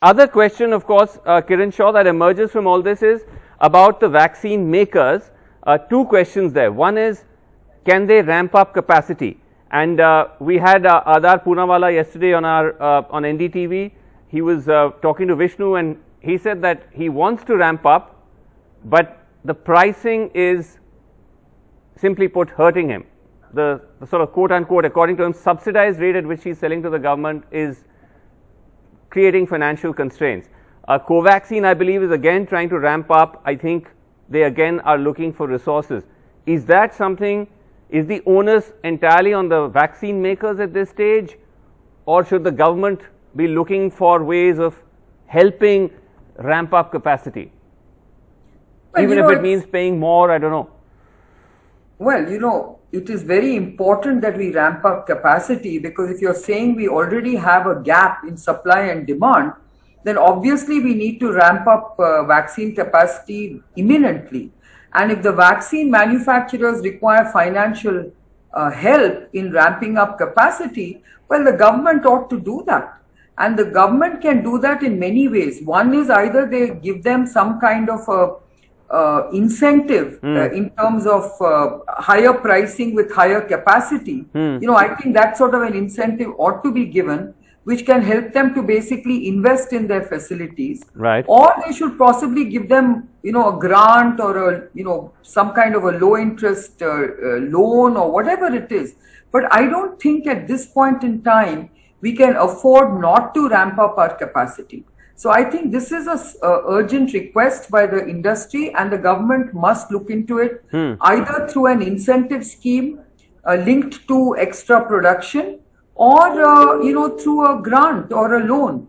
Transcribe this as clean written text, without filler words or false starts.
Other question, of course, Kiran Shaw, that emerges from all this is about the vaccine makers. Two questions there. One is, can they ramp up capacity? And we had Adar Poonawalla yesterday on our on NDTV. He was talking to Vishnu, and he said that he wants to ramp up, but the pricing is, simply put, hurting him. The sort of quote unquote, according to him, subsidized rate at which he's selling to the government is creating financial constraints. Covaxin, I believe, is again trying to ramp up. I think they again are looking for resources. Is that something, is the onus entirely on the vaccine makers at this stage, or should the government be looking for ways of helping ramp up capacity? Well, even if it means paying more, I don't know. Well, it is very important that we ramp up capacity, because if you're saying we already have a gap in supply and demand, then obviously we need to ramp up vaccine capacity imminently. And if the vaccine manufacturers require financial help in ramping up capacity, well, the government ought to do that. And the government can do that in many ways. One is either they give them some kind of a incentive in terms of higher pricing with higher capacity. I think that sort of an incentive ought to be given, which can help them to basically invest in their facilities. Right. Or they should possibly give them, a grant or some kind of a low interest loan or whatever it is. But I don't think at this point in time we can afford not to ramp up our capacity. So I think this is a urgent request by the industry, and the government must look into it, either through an incentive scheme linked to extra production, or through a grant or a loan.